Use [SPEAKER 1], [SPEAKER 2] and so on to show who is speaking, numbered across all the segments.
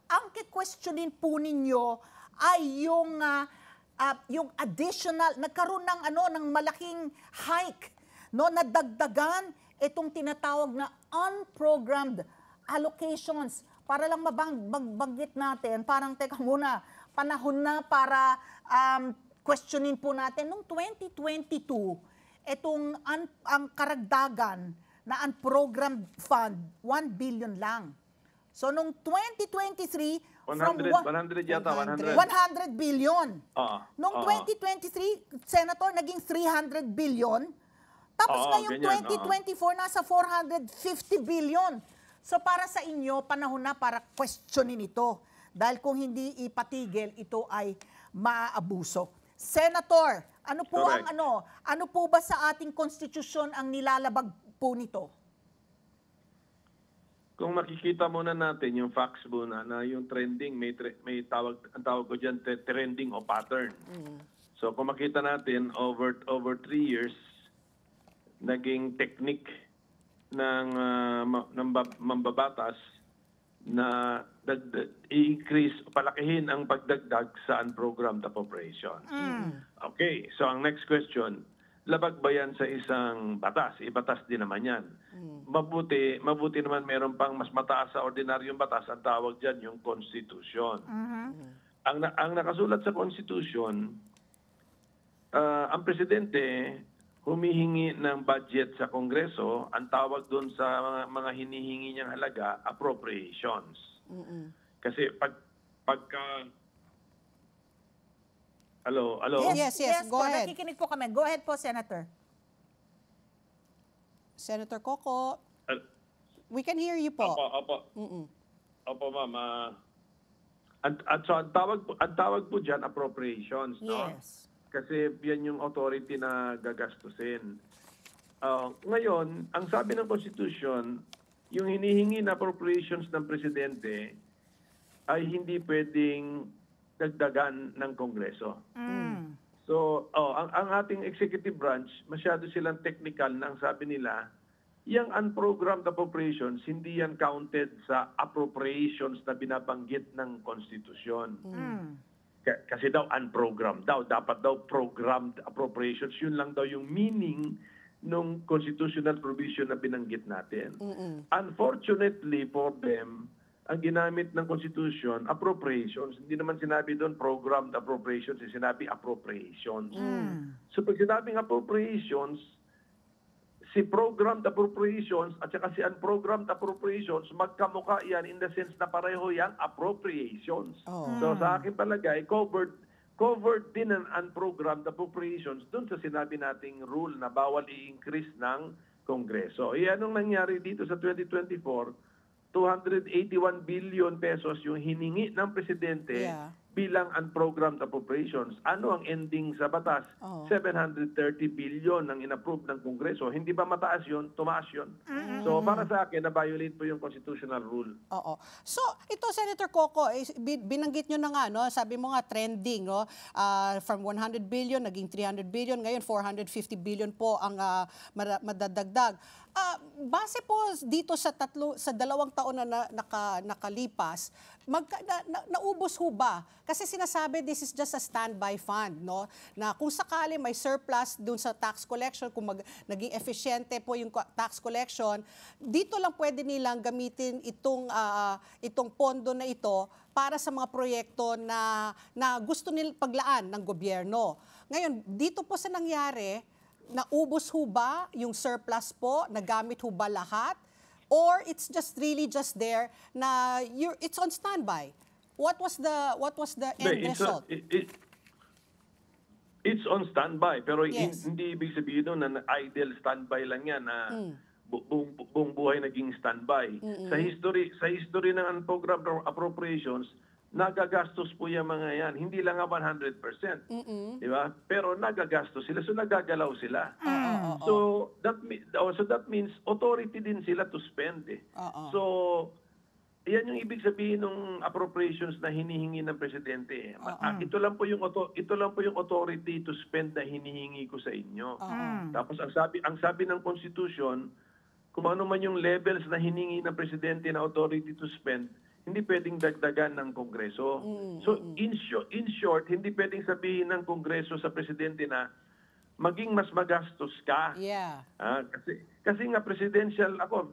[SPEAKER 1] ang kikwestiyonin po ninyo ay yung additional, nagkaroon ng ng malaking hike, no, nadagdagan itong tinatawag na unprogrammed allocations. Para lang mabanggit natin, parang teka muna, panahon na para questionin po natin noong 2022, itong ang karagdagan na unprogrammed fund, 1 billion lang. So, noong 2023,
[SPEAKER 2] 100 yata, 100.
[SPEAKER 1] 100 billion. Noong
[SPEAKER 2] Oo.
[SPEAKER 1] 2023, Senator, naging 300 billion. Tapos
[SPEAKER 2] Oo,
[SPEAKER 1] ngayong
[SPEAKER 2] ganyan,
[SPEAKER 1] 2024, nasa 450 billion. So, para sa inyo, panahon na para questionin ito. Dahil kung hindi ipatigil, ito ay maaabuso. Senator, ano po
[SPEAKER 2] Correct.
[SPEAKER 1] ano po ba sa ating konstitusyon ang nilalabag po nito?
[SPEAKER 2] Kung makikita muna natin yung facts muna na yung trending, may tawag, ang tawag ko dyan, trending o pattern. So kung makita natin, over 3 years, naging technique ng mambabatas na i-increase, palakihin ang pagdagdag sa unprogrammed appropriation. Okay, so ang next question, labag ba yan sa isang batas? Ibatas din naman yan. Mabuti naman meron pang mas mataas sa ordinaryong batas, ang tawag dyan yung Constitution. Ang nakasulat sa Constitution, ang presidente humihingi ng budget sa Kongreso, ang tawag doon sa mga hinihingi niyang halaga, appropriations. Kasi pagka... Hello?
[SPEAKER 1] Yes,
[SPEAKER 3] Go
[SPEAKER 1] po,
[SPEAKER 3] ahead.
[SPEAKER 1] nakikinig po kami. Go ahead po, Senator.
[SPEAKER 3] Senator Coco, we can hear you po.
[SPEAKER 2] Opo, ma'am. So ang tawag po diyan appropriations, no?
[SPEAKER 1] Yes.
[SPEAKER 2] Kasi yan yung authority na gagastusin. Ngayon, ang sabi ng Constitution, yung hinihingi na appropriations ng presidente ay hindi pwedeng dagdagan ng Kongreso. So, ang ating executive branch, masyado silang technical na ang sabi nila, yung unprogrammed appropriations, hindi yan counted sa appropriations na binabanggit ng Constitution. Kasi daw unprogrammed daw. Dapat daw programmed appropriations. Yun lang daw yung meaning ng constitutional provision na binanggit natin. Unfortunately for them, ang ginamit ng Constitution, appropriations. Hindi naman sinabi doon programmed appropriations, sinabi appropriations. So pag sinabing appropriations, si programmed appropriations at saka si unprogrammed appropriations, magkamukha yan in the sense na pareho yan appropriations. So sa akin palagay, covered din ang unprogrammed appropriations dun sa sinabi nating rule na bawal i-increase ng Kongreso. Anong nangyari dito sa 2024? 281 billion pesos yung hiningi ng presidente bilang unprogrammed appropriations. Ano ang ending sa batas? 730 billion ang inapprove ng Kongreso. Hindi ba mataas yun? Tumaas yun. So para sa akin, na-violate po yung constitutional rule.
[SPEAKER 3] Oo. So, ito, Senator Coco, binanggit nyo na nga, no? Sabi mo nga, trending, no? From 100 billion, naging 300 billion, ngayon 450 billion po ang madadagdag. Base po dito sa 2 taon na nakalipas, naubos ho ba? Kasi sinasabi this is just a standby fund, no? Na kung sakali may surplus dun sa tax collection, kung naging efficiente po yung tax collection, dito lang pwede nilang gamitin itong pondo na ito para sa mga proyekto na gusto nilang paglaan ng gobyerno. Ngayon, dito po sa nangyari, naubos ho ba yung surplus po? Nagamit ho ba lahat? Or it's just really just there na it's on standby? What was the end result?
[SPEAKER 2] It's on standby, pero
[SPEAKER 3] Yes.
[SPEAKER 2] hindi ibig sabihin doon na idle standby lang yan na buong buhay naging standby. Sa history ng unprogrammed appropriations, nagagastos po yung mga yan. Hindi lang nga 100%. Di ba? Pero nagagastos sila. So nagagalaw sila. So that means authority din sila to spend. So yan yung ibig sabihin ng appropriations na hinihingi ng presidente. Ito lang po yung authority to spend na hinihingi ko sa inyo. Tapos ang sabi ng Constitution, kung ano man yung levels na hiningi ng presidente na authority to spend, hindi pwedeng dagdagan ng Kongreso. So in short, hindi pwedeng sabihin ng Kongreso sa presidente na maging mas magastos ka.
[SPEAKER 3] Yeah.
[SPEAKER 2] Kasi nga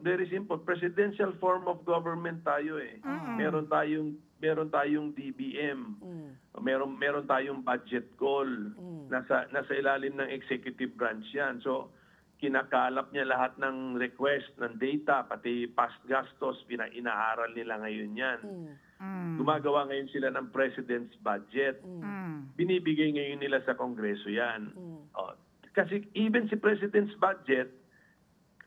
[SPEAKER 2] very simple, presidential form of government tayo eh. Meron tayong DBM. Meron tayong budget call. Nasa ilalim ng executive branch 'yan. So kinakalap niya lahat ng request ng data, pati past gastos, inaaral nila ngayon 'yan. Gumagawa ngayon sila ng President's budget. Binibigay ngayon nila sa Kongreso 'yan. Kasi even si President's budget,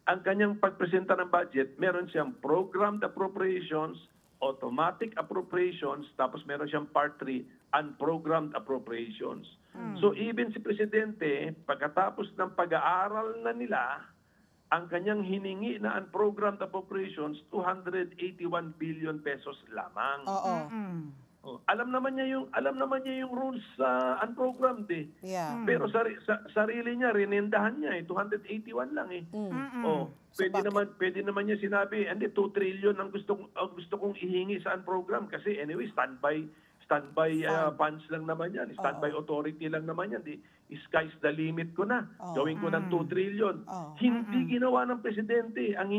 [SPEAKER 2] ang kanyang pagpresenta ng budget, meron siyang programmed appropriations, automatic appropriations, tapos meron siyang Part 3, unprogrammed appropriations. So even si Presidente, pagkatapos ng pag-aaral na nila, ang kanyang hiningi na unprogrammed appropriations, 281 billion pesos lamang. Alam naman niya yung rules sa unprogrammed eh.
[SPEAKER 3] Yeah.
[SPEAKER 2] Pero sarili niya, rinindahan niya eh, 281 lang eh. Pwede naman niya sinabi, 2 trillion ang gusto kong ihingi sa unprogrammed kasi anyway, standby funds lang naman yan. Standby authority lang naman yan. Sky's the limit ko na. Gawin ko ng 2 trillion. Hindi ginawa ng presidente. Ang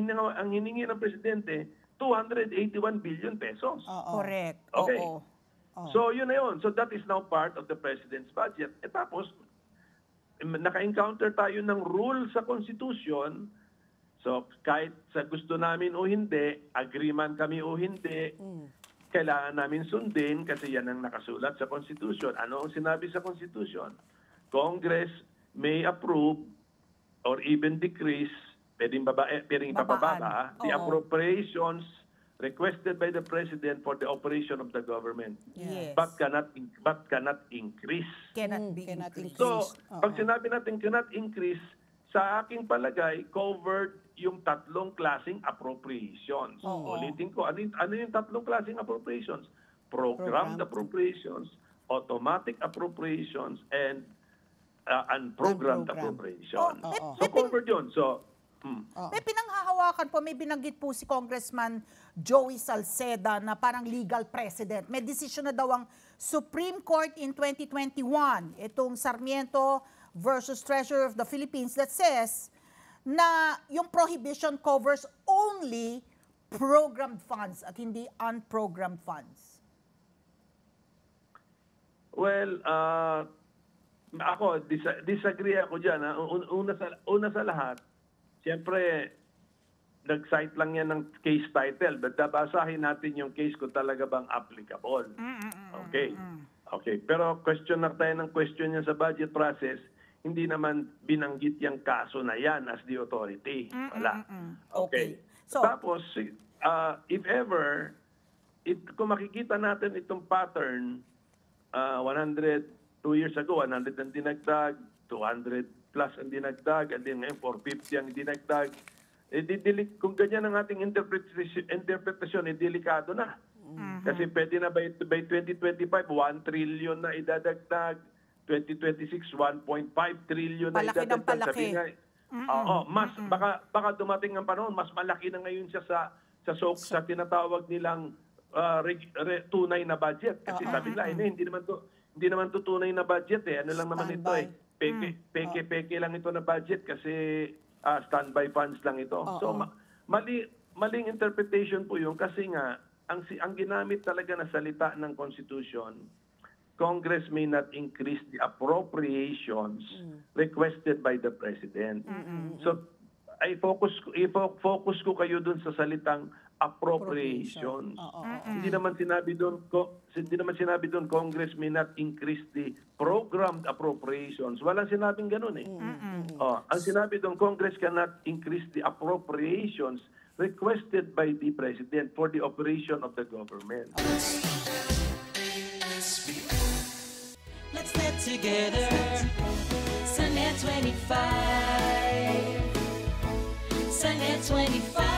[SPEAKER 2] hiningi ng presidente, 281 billion pesos.
[SPEAKER 1] Correct.
[SPEAKER 2] Okay.
[SPEAKER 1] Oo.
[SPEAKER 2] So yun na yun. So that is now part of the president's budget. Tapos, naka-encounter tayo ng rule sa Constitution. So kahit sa gusto namin o hindi, agreement kami o hindi, kailangan namin sundin kasi yan ang nakasulat sa Constitution. Ano ang sinabi sa Constitution? Congress may approve or even decrease, pwedeng ipapababa, the appropriations requested by the President for the operation of the government.
[SPEAKER 1] Yes.
[SPEAKER 2] But cannot increase.
[SPEAKER 1] Cannot be
[SPEAKER 3] Cannot
[SPEAKER 1] increased.
[SPEAKER 2] So, pag sinabi natin cannot increase, sa aking palagay, covered yung tatlong klaseng appropriations. Ulitin ko, ano yung tatlong klaseng appropriations? Programmed appropriations, automatic appropriations, and unprogrammed appropriations. So, covered yun. So,
[SPEAKER 1] May pinanghahawakan po, may binanggit po si Congressman Joey Salceda na parang legal precedent. May desisyon na daw ang Supreme Court in 2021, itong Sarmiento versus Treasurer of the Philippines, that says na yung prohibition covers only programmed funds at hindi unprogrammed funds.
[SPEAKER 2] Well, ako, disagree ako dyan. Una sa lahat, siyempre, nag-cite lang yan ng case title, but basahin natin yung case kung talaga bang applicable. Okay. Okay. Pero question na tayo ng question niya sa budget process, hindi naman binanggit yung kaso na yan as the authority. Wala. Okay.
[SPEAKER 1] So,
[SPEAKER 2] tapos, if ever, kung makikita natin itong pattern, 2 years ago, 100 ang dinagdag, 200 plus ang dinagdag, and then ngayon 450 ang dinagdag. Kung ganyan ang ating interpretasyon, delikado na. Kasi pwede na by 2025, 1 trillion na idadagdag, 2026, 1.5 trillion na
[SPEAKER 1] palaki ng
[SPEAKER 2] idadagdag.
[SPEAKER 1] palaki.
[SPEAKER 2] Baka dumating ang panahon, mas malaki na ngayon siya sa tinatawag nilang tunay na budget. Kasi sabi nila, hindi naman to tunay na budget eh. Ano lang naman ito eh. Peke lang ito na budget kasi standby funds lang ito. So maling interpretation po yun kasi nga ang ginamit talaga na salita ng Constitution, Congress may not increase the appropriations requested by the President. So focus ko kayo dun sa salitang appropriations. Hindi naman sinabi doon Congress may not increase the programmed appropriations. Walang sinabing ganoon eh. Ang sinabi doon Congress cannot increase the appropriations requested by the President for the operation of the government.
[SPEAKER 4] Let's get together. Sunday 25. Sunday 25.